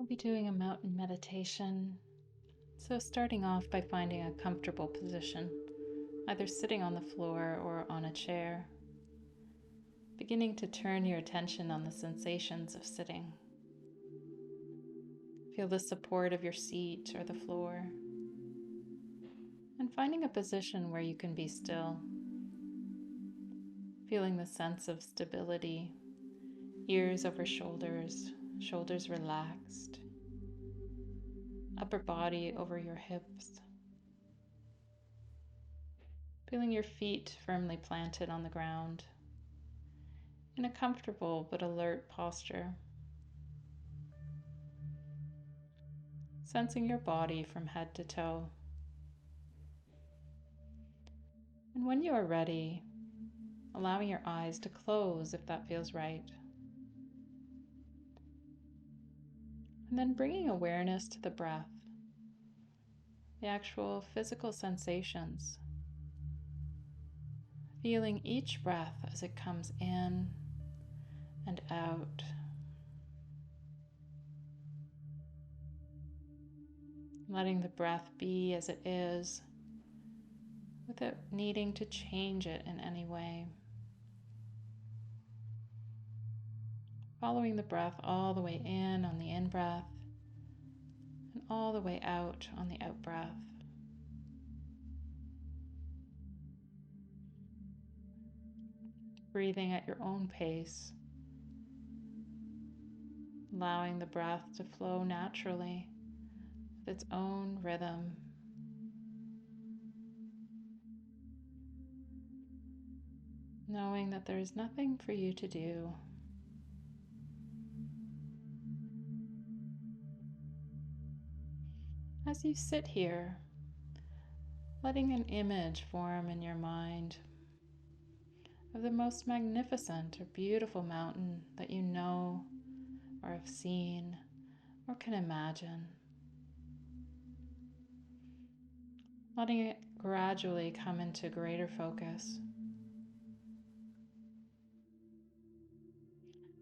We'll be doing a mountain meditation. So, starting off by finding a comfortable position, either sitting on the floor or on a chair. Beginning to turn your attention on the sensations of sitting. Feel the support of your seat or the floor. And finding a position where you can be still. Feeling the sense of stability, ears over shoulders, shoulders relaxed, upper body over your hips. Feeling your feet firmly planted on the ground in a comfortable but alert posture. Sensing your body from head to toe. And when you are ready, allowing your eyes to close if that feels right. And then bringing awareness to the breath, the actual physical sensations. Feeling each breath as it comes in and out. Letting the breath be as it is without needing to change it in any way. Following the breath all the way in on the in-breath and all the way out on the out-breath. Breathing at your own pace, allowing the breath to flow naturally with its own rhythm. Knowing that there is nothing for you to do. As you sit here, letting an image form in your mind of the most magnificent or beautiful mountain that you know or have seen or can imagine. Letting it gradually come into greater focus.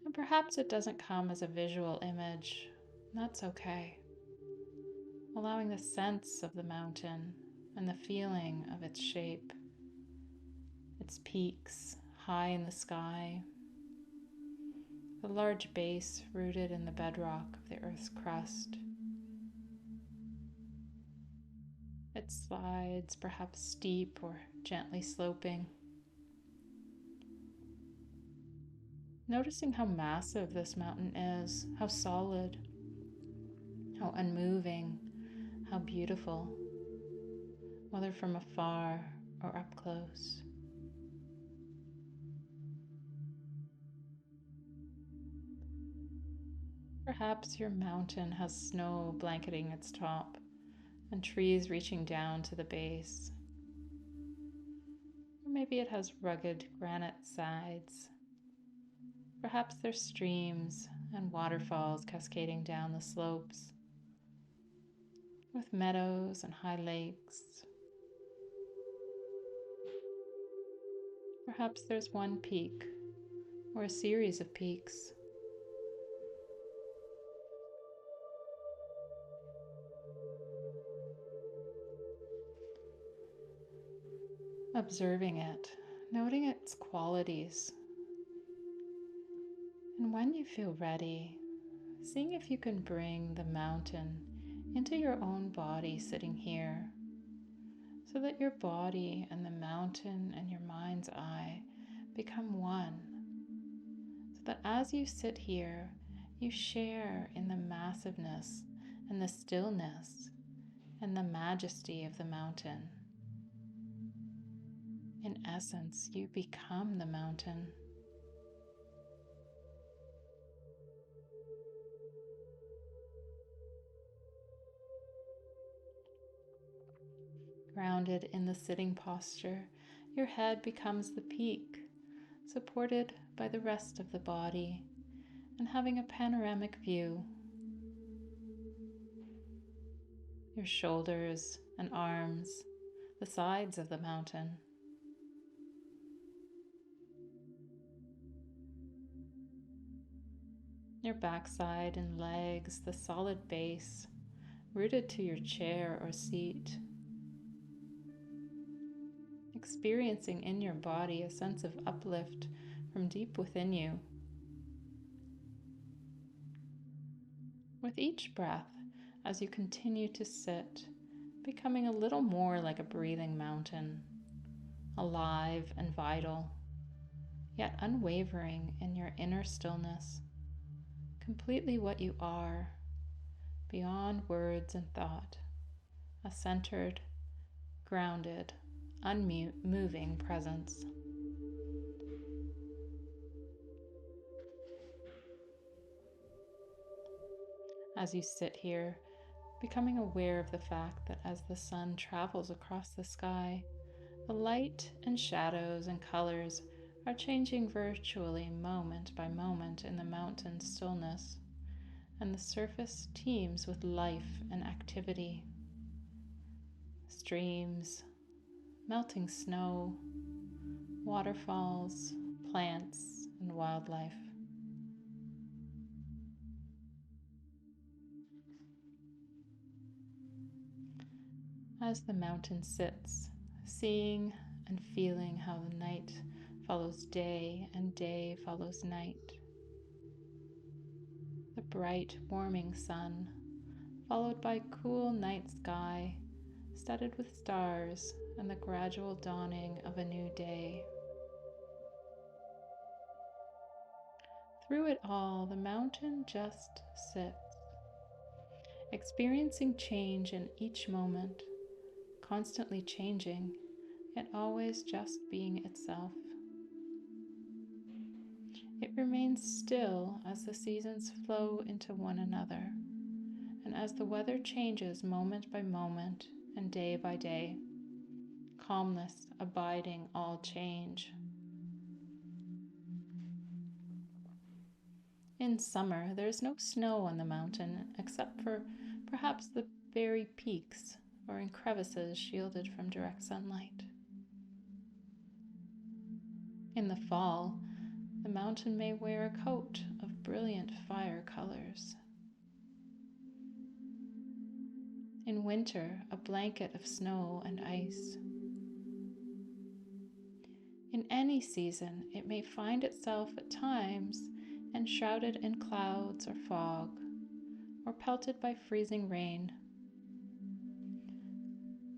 And perhaps it doesn't come as a visual image. That's okay. Allowing the sense of the mountain and the feeling of its shape, its peaks high in the sky, the large base rooted in the bedrock of the Earth's crust. Its sides perhaps steep or gently sloping. Noticing how massive this mountain is, how solid, how unmoving, how beautiful, whether from afar or up close. Perhaps your mountain has snow blanketing its top and trees reaching down to the base. Or maybe it has rugged granite sides. Perhaps there's streams and waterfalls cascading down the slopes, with meadows and high lakes. Perhaps there's one peak or a series of peaks. Observing it, noting its qualities. And when you feel ready, seeing if you can bring the mountain into your own body sitting here, so that your body and the mountain and your mind's eye become one. So that as you sit here, you share in the massiveness and the stillness and the majesty of the mountain. In essence, you become the mountain. Grounded in the sitting posture, your head becomes the peak, supported by the rest of the body, and having a panoramic view. Your shoulders and arms, the sides of the mountain. your backside and legs, the solid base, rooted to your chair or seat. Experiencing in your body a sense of uplift from deep within you. With each breath, as you continue to sit, becoming a little more like a breathing mountain, alive and vital, yet unwavering in your inner stillness, completely what you are, beyond words and thought, a centered, grounded, unmoving presence. As you sit here, becoming aware of the fact that as the sun travels across the sky, the light and shadows and colors are changing virtually moment by moment in the mountain stillness, and the surface teems with life and activity. Streams, melting snow, waterfalls, plants, and wildlife. As the mountain sits, seeing and feeling how the night follows day and day follows night. The bright, warming sun, followed by cool night sky, studded with stars and the gradual dawning of a new day. Through it all, the mountain just sits, experiencing change in each moment, constantly changing, yet always just being itself. It remains still as the seasons flow into one another, and as the weather changes moment by moment and day by day, calmness abiding all change. In summer, there is no snow on the mountain except for perhaps the very peaks or in crevices shielded from direct sunlight. In the fall, the mountain may wear a coat of brilliant fire colors. In winter, a blanket of snow and ice. In any season, it may find itself at times enshrouded in clouds or fog, or pelted by freezing rain.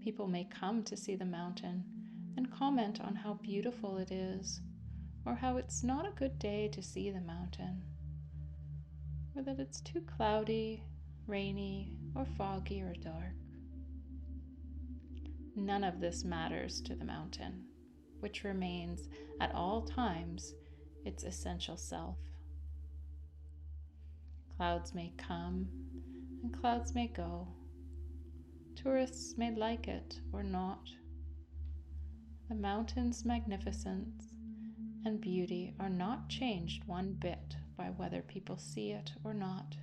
People may come to see the mountain and comment on how beautiful it is, or how it's not a good day to see the mountain, or that it's too cloudy, rainy, or foggy or dark. None of this matters to the mountain, which remains at all times its essential self. Clouds may come and clouds may go. Tourists may like it or not. The mountain's magnificence and beauty are not changed one bit by whether people see it or not.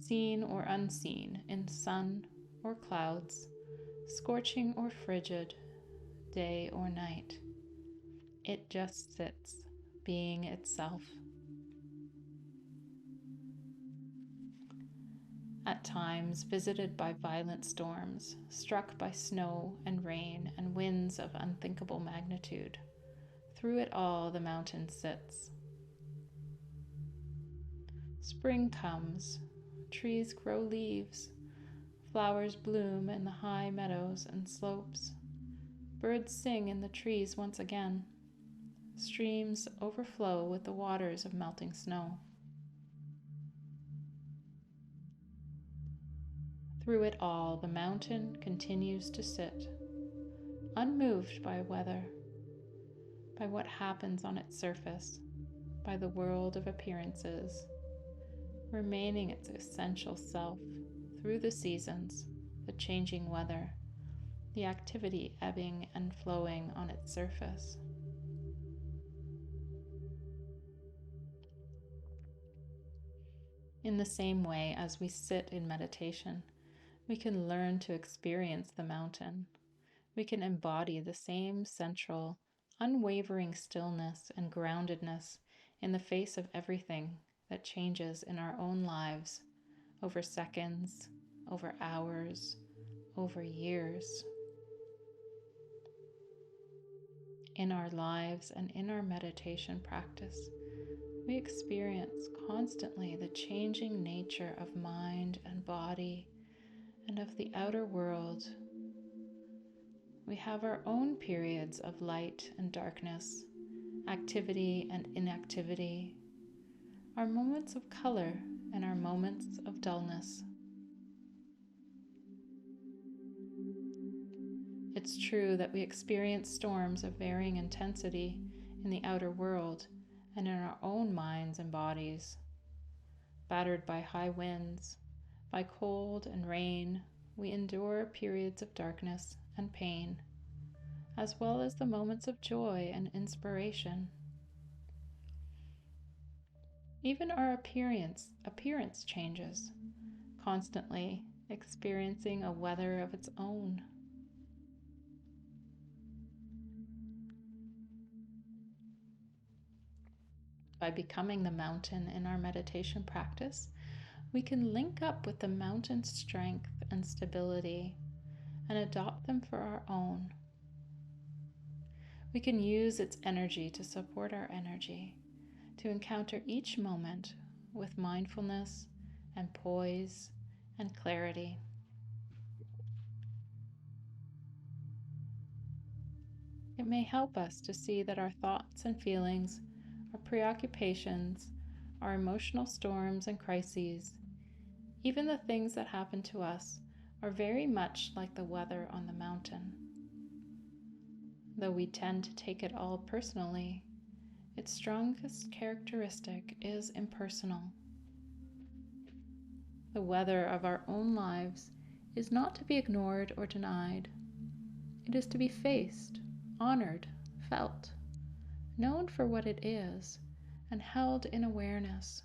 Seen or unseen, in sun or clouds, scorching or frigid, day or night, it just sits, being itself. At times visited by violent storms, struck by snow and rain and winds of unthinkable magnitude, through it all the mountain sits. Spring comes, trees grow leaves, flowers bloom in the high meadows and slopes, birds sing in the trees once again, streams overflow with the waters of melting snow. Through it all, the mountain continues to sit, unmoved by weather, by what happens on its surface, by the world of appearances, remaining its essential self through the seasons, the changing weather, the activity ebbing and flowing on its surface. In the same way, as we sit in meditation, we can learn to experience the mountain. We can embody the same central, unwavering stillness and groundedness in the face of everything that changes in our own lives over seconds, over hours, over years. In our lives and in our meditation practice, we experience constantly the changing nature of mind and body and of the outer world. We have our own periods of light and darkness, activity and inactivity, our moments of color and our moments of dullness. It's true that we experience storms of varying intensity in the outer world and in our own minds and bodies. Battered by high winds, by cold and rain, we endure periods of darkness and pain, as well as the moments of joy and inspiration. Even our appearance changes, constantly experiencing a weather of its own. By becoming the mountain in our meditation practice, we can link up with the mountain's strength and stability and adopt them for our own. We can use its energy to support our energy, to encounter each moment with mindfulness and poise and clarity. It may help us to see that our thoughts and feelings, our preoccupations, our emotional storms and crises, even the things that happen to us, are very much like the weather on the mountain. Though we tend to take it all personally, its strongest characteristic is impersonal. The weather of our own lives is not to be ignored or denied. It is to be faced, honored, felt, known for what it is, and held in awareness.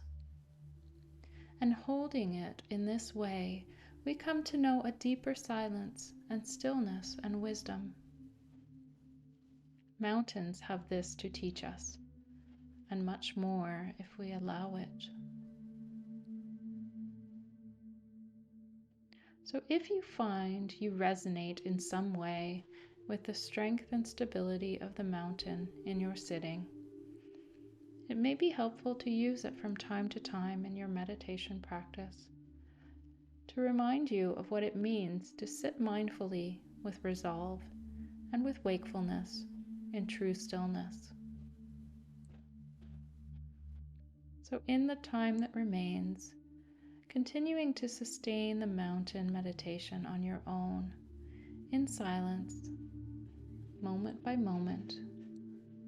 And holding it in this way, we come to know a deeper silence and stillness and wisdom. Mountains have this to teach us, and much more if we allow it. So if you find you resonate in some way with the strength and stability of the mountain in your sitting, it may be helpful to use it from time to time in your meditation practice to remind you of what it means to sit mindfully with resolve and with wakefulness in true stillness. So in the time that remains, continuing to sustain the mountain meditation on your own, in silence, moment by moment,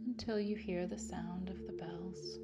until you hear the sound of the bells.